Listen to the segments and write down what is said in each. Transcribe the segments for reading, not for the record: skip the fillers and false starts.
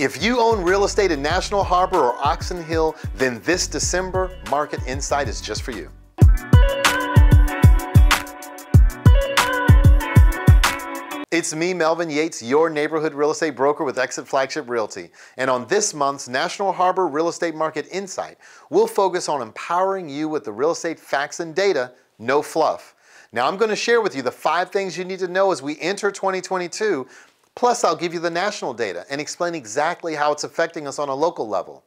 If you own real estate in National Harbor or Oxon Hill, then this December Market Insight is just for you. It's me, Melvin Yates, your neighborhood real estate broker with EXIT Flagship Realty. And on this month's National Harbor Real Estate Market Insight, we'll focus on empowering you with the real estate facts and data, no fluff. Now I'm going to share with you the 5 things you need to know as we enter 2022, plus I'll give you the national data and explain exactly how it's affecting us on a local level.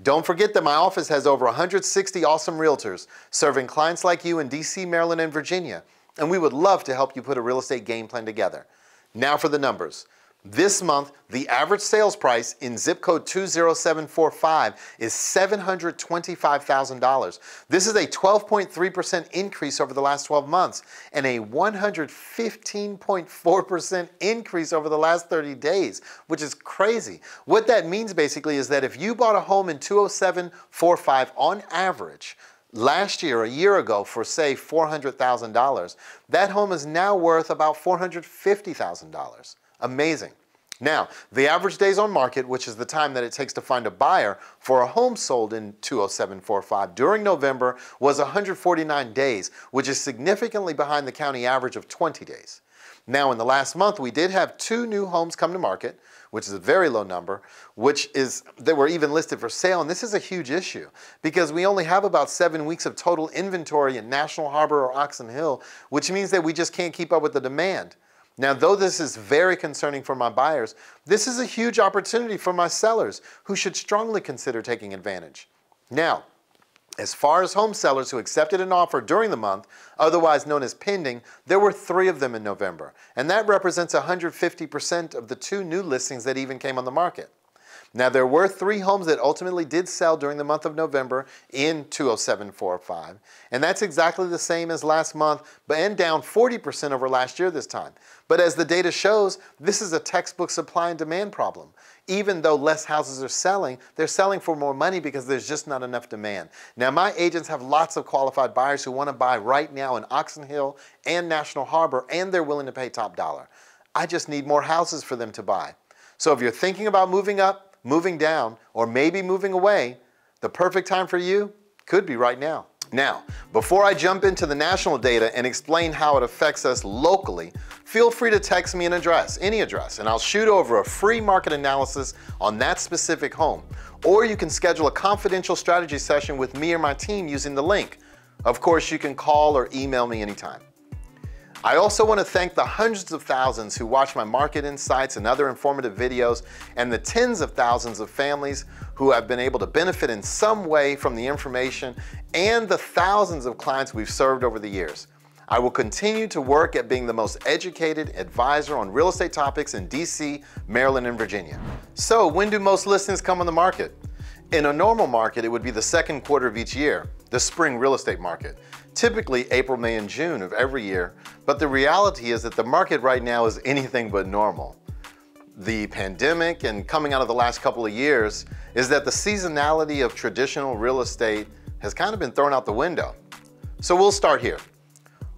Don't forget that my office has over 160 awesome realtors serving clients like you in DC, Maryland, and Virginia. And we would love to help you put a real estate game plan together. Now for the numbers. This month, the average sales price in zip code 20745 is $725,000. This is a 12.3% increase over the last 12 months and a 115.4% increase over the last 30 days, which is crazy. What that means basically is that if you bought a home in 20745 on average, last year, a year ago, for say $400,000, that home is now worth about $450,000. Amazing. Now, the average days on market, which is the time that it takes to find a buyer for a home sold in 20745 during November, was 149 days, which is significantly behind the county average of 20 days. Now, in the last month, we did have 2 new homes come to market, which is a very low number, that were even listed for sale. And this is a huge issue because we only have about 7 weeks of total inventory in National Harbor or Oxon Hill, which means that we just can't keep up with the demand. Now, though this is very concerning for my buyers, this is a huge opportunity for my sellers who should strongly consider taking advantage. Now, as far as home sellers who accepted an offer during the month, otherwise known as pending, there were 3 of them in November, and that represents 150% of the 2 new listings that even came on the market. Now, there were 3 homes that ultimately did sell during the month of November in 20745, and that's exactly the same as last month, and down 40% over last year this time. But as the data shows, this is a textbook supply and demand problem. Even though less houses are selling, they're selling for more money because there's just not enough demand. Now, my agents have lots of qualified buyers who want to buy right now in Oxon Hill and National Harbor, and they're willing to pay top dollar. I just need more houses for them to buy. So if you're thinking about moving up, moving down, or maybe moving away, the perfect time for you could be right now. Now, before I jump into the national data and explain how it affects us locally, feel free to text me an address, any address, and I'll shoot over a free market analysis on that specific home. Or you can schedule a confidential strategy session with me or my team using the link. Of course, you can call or email me anytime. I also want to thank the hundreds of thousands who watch my market insights and other informative videos, and the tens of thousands of families who have been able to benefit in some way from the information, and the thousands of clients we've served over the years. I will continue to work at being the most educated advisor on real estate topics in DC, Maryland, and Virginia. So when do most listings come on the market? In a normal market, it would be the second quarter of each year, the spring real estate market. Typically April, May, and June of every year, but the reality is that the market right now is anything but normal. The pandemic and coming out of the last couple of years is that the seasonality of traditional real estate has kind of been thrown out the window. So we'll start here.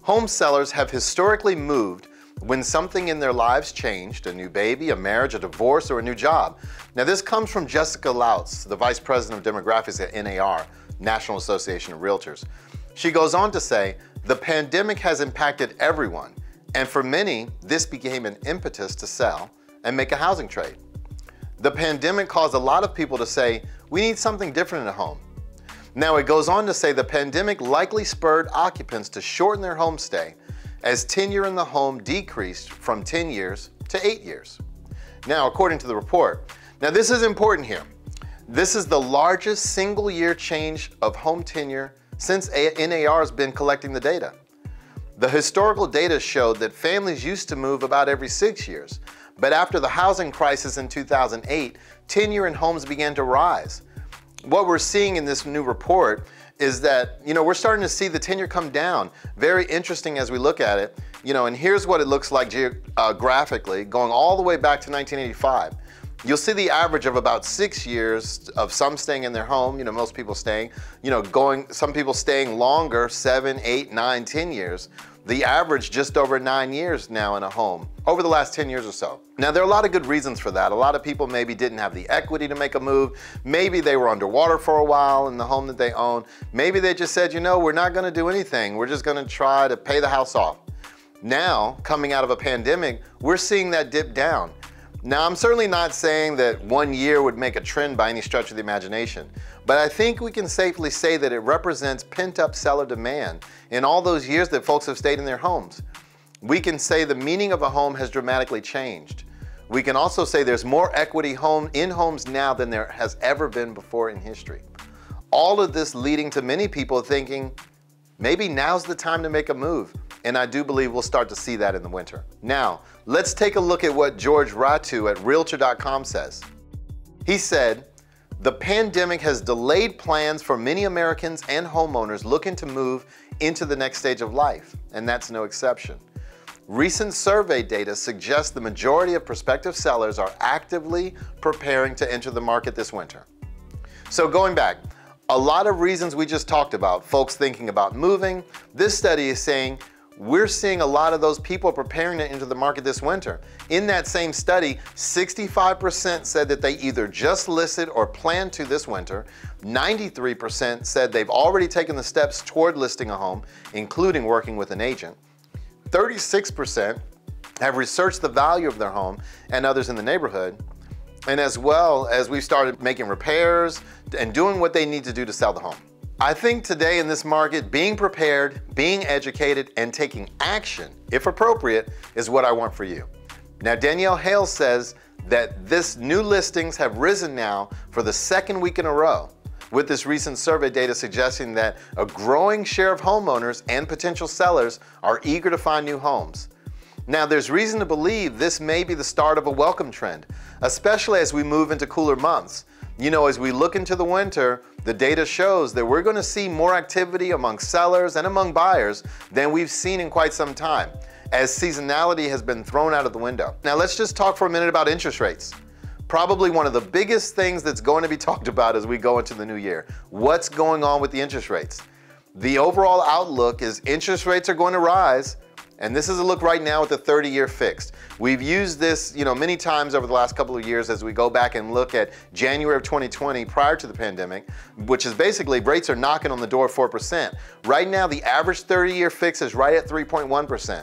Home sellers have historically moved when something in their lives changed, a new baby, a marriage, a divorce, or a new job. Now this comes from Jessica Lautz, the Vice President of Demographics at NAR, National Association of Realtors. She goes on to say, the pandemic has impacted everyone, and for many, this became an impetus to sell and make a housing trade. The pandemic caused a lot of people to say, we need something different in a home. Now it goes on to say the pandemic likely spurred occupants to shorten their home stay as tenure in the home decreased from 10 years to 8 years. Now, according to the report, now this is important here. This is the largest single year change of home tenure since NAR has been collecting the data. The historical data showed that families used to move about every 6 years, but after the housing crisis in 2008, tenure in homes began to rise. What we're seeing in this new report is that, we're starting to see the tenure come down. Very interesting as we look at it, and here's what it looks like graphically, going all the way back to 1985. You'll see the average of about 6 years of some staying in their home, most people staying, some people staying longer, 7, 8, 9, 10 years. The average just over 9 years now in a home, over the last 10 years or so. Now, there are a lot of good reasons for that. A lot of people maybe didn't have the equity to make a move. Maybe they were underwater for a while in the home that they own. Maybe they just said, you know, we're not gonna do anything. We're just gonna try to pay the house off. Now, coming out of a pandemic, we're seeing that dip down. Now, I'm certainly not saying that 1 year would make a trend by any stretch of the imagination, but I think we can safely say that it represents pent-up seller demand in all those years that folks have stayed in their homes. We can say the meaning of a home has dramatically changed. We can also say there's more equity in homes now than there has ever been before in history. All of this leading to many people thinking, maybe now's the time to make a move. And I do believe we'll start to see that in the winter. Now, let's take a look at what George Ratu at Realtor.com says. He said, the pandemic has delayed plans for many Americans and homeowners looking to move into the next stage of life, and that's no exception. Recent survey data suggests the majority of prospective sellers are actively preparing to enter the market this winter. So going back, a lot of reasons we just talked about, folks thinking about moving. This study is saying we're seeing a lot of those people preparing to enter the market this winter. In that same study, 65% said that they either just listed or plan to this winter. 93% said they've already taken the steps toward listing a home, including working with an agent. 36% have researched the value of their home and others in the neighborhood. And as well as we've started making repairs and doing what they need to do to sell the home. I think today in this market, being prepared, being educated, and taking action, if appropriate, is what I want for you. Now, Danielle Hale says that this new listings have risen now for the second week in a row, with this recent survey data suggesting that a growing share of homeowners and potential sellers are eager to find new homes. Now, there's reason to believe this may be the start of a welcome trend, especially as we move into cooler months. You know, as we look into the winter, the data shows that we're going to see more activity among sellers and among buyers than we've seen in quite some time, as seasonality has been thrown out of the window. Now, let's just talk for a minute about interest rates. Probably one of the biggest things that's going to be talked about as we go into the new year. What's going on with the interest rates? The overall outlook is interest rates are going to rise. And this is a look right now at the 30-year fixed. We've used this, many times over the last couple of years as we go back and look at January of 2020 prior to the pandemic, which is basically rates are knocking on the door of 4%. Right now, the average 30-year fix is right at 3.1%.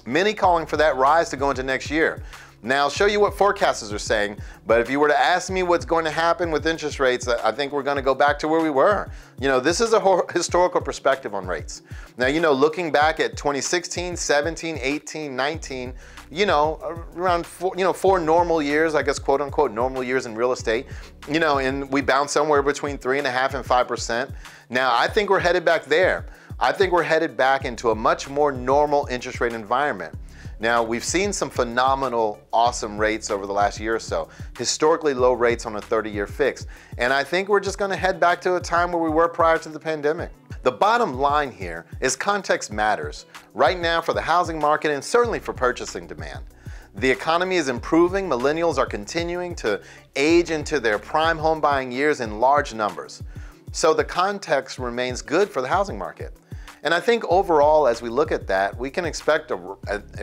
Many calling for that rise to go into next year. Now, I'll show you what forecasters are saying, but if you were to ask me what's going to happen with interest rates, I think we're going to go back to where we were. This is a historical perspective on rates. Now, looking back at 2016, 17, 18, 19, around four normal years, I guess, quote unquote, normal years in real estate, and we bounced somewhere between 3.5% and 5%. Now, I think we're headed back there. I think we're headed back into a much more normal interest rate environment. Now, we've seen some phenomenal, awesome rates over the last year or so, historically low rates on a 30-year fix. And I think we're just going to head back to a time where we were prior to the pandemic. The bottom line here is context matters right now for the housing market and certainly for purchasing demand. The economy is improving. Millennials are continuing to age into their prime home buying years in large numbers. So the context remains good for the housing market. And I think overall, as we look at that, we can expect a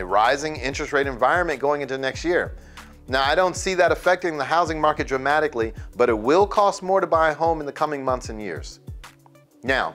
rising interest rate environment going into next year. Now, I don't see that affecting the housing market dramatically, but it will cost more to buy a home in the coming months and years. Now,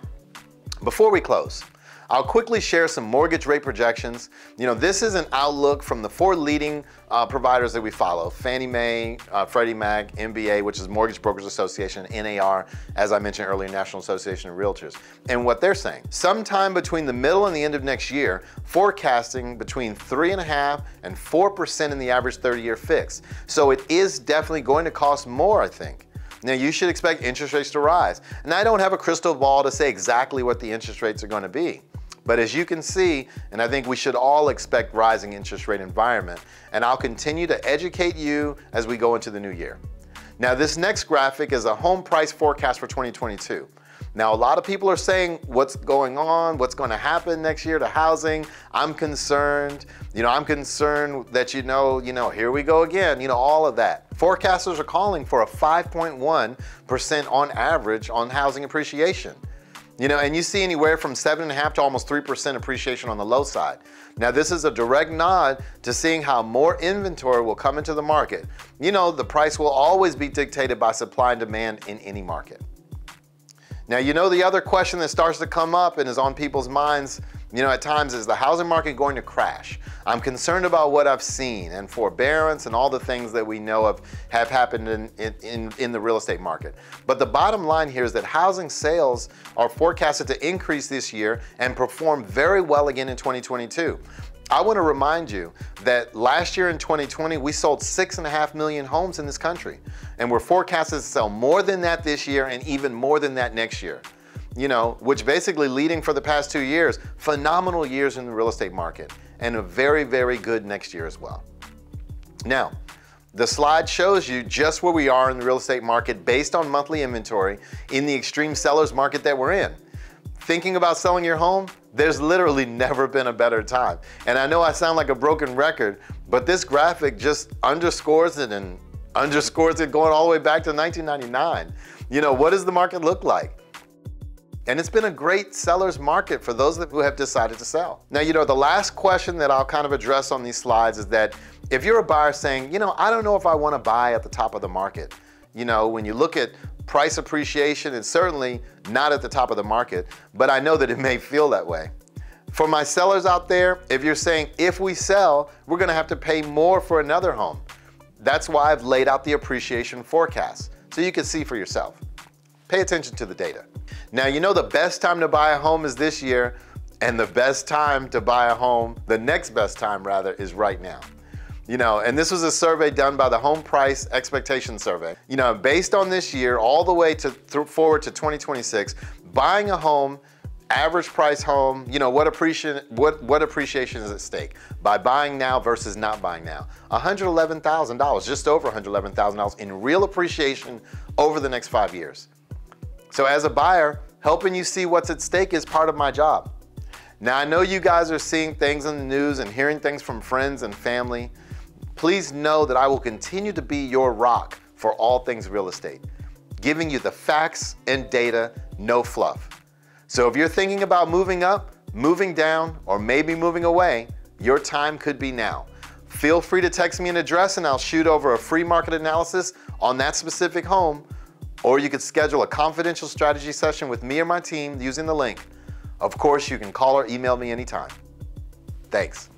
before we close, I'll quickly share some mortgage rate projections. This is an outlook from the four leading providers that we follow: Fannie Mae, Freddie Mac, MBA, which is Mortgage Brokers Association, NAR, as I mentioned earlier, National Association of Realtors. And what they're saying, sometime between the middle and the end of next year, forecasting between 3.5% and 4% in the average 30-year fix. So it is definitely going to cost more, I think. Now, you should expect interest rates to rise. And I don't have a crystal ball to say exactly what the interest rates are going to be. But as you can see, and I think we should all expect rising interest rate environment, and I'll continue to educate you as we go into the new year. Now, this next graphic is a home price forecast for 2022. Now, a lot of people are saying what's going on, what's going to happen next year to housing. I'm concerned. I'm concerned that, here we go again, all of that. Forecasters are calling for a 5.1% on average on housing appreciation. And you see anywhere from 7.5% to almost 3% appreciation on the low side. Now, this is a direct nod to seeing how more inventory will come into the market. The price will always be dictated by supply and demand in any market. Now, the other question that starts to come up and is on people's minds, at times, is the housing market going to crash? I'm concerned about what I've seen and forbearance and all the things that we know of have happened in the real estate market. But the bottom line here is that housing sales are forecasted to increase this year and perform very well again in 2022. I want to remind you that last year in 2020, we sold 6.5 million homes in this country. And we're forecasted to sell more than that this year and even more than that next year. Which basically leading for the past 2 years, phenomenal years in the real estate market and a very, very good next year as well. Now, the slide shows you just where we are in the real estate market based on monthly inventory in the extreme seller's market that we're in. Thinking about selling your home, there's literally never been a better time. And I know I sound like a broken record, but this graphic just underscores it and underscores it going all the way back to 1999. What does the market look like? And it's been a great seller's market for those who have decided to sell. Now, the last question that I'll kind of address on these slides is that if you're a buyer saying, I don't know if I want to buy at the top of the market. When you look at price appreciation, it's certainly not at the top of the market, but I know that it may feel that way. For my sellers out there, if you're saying, if we sell, we're going to have to pay more for another home. That's why I've laid out the appreciation forecast, so you can see for yourself. Pay attention to the data. Now, the best time to buy a home is this year, and the best time to buy a home, the next best time rather, is right now. And this was a survey done by the Home Price Expectation Survey. Based on this year, all the way forward to 2026, buying a home, average price home, what appreciation is at stake by buying now versus not buying now? $111,000, just over $111,000 in real appreciation over the next 5 years. So as a buyer, helping you see what's at stake is part of my job. Now, I know you guys are seeing things in the news and hearing things from friends and family. Please know that I will continue to be your rock for all things real estate, giving you the facts and data, no fluff. So if you're thinking about moving up, moving down, or maybe moving away, your time could be now. Feel free to text me an address and I'll shoot over a free market analysis on that specific home. Or you could schedule a confidential strategy session with me or my team using the link. Of course, you can call or email me anytime. Thanks.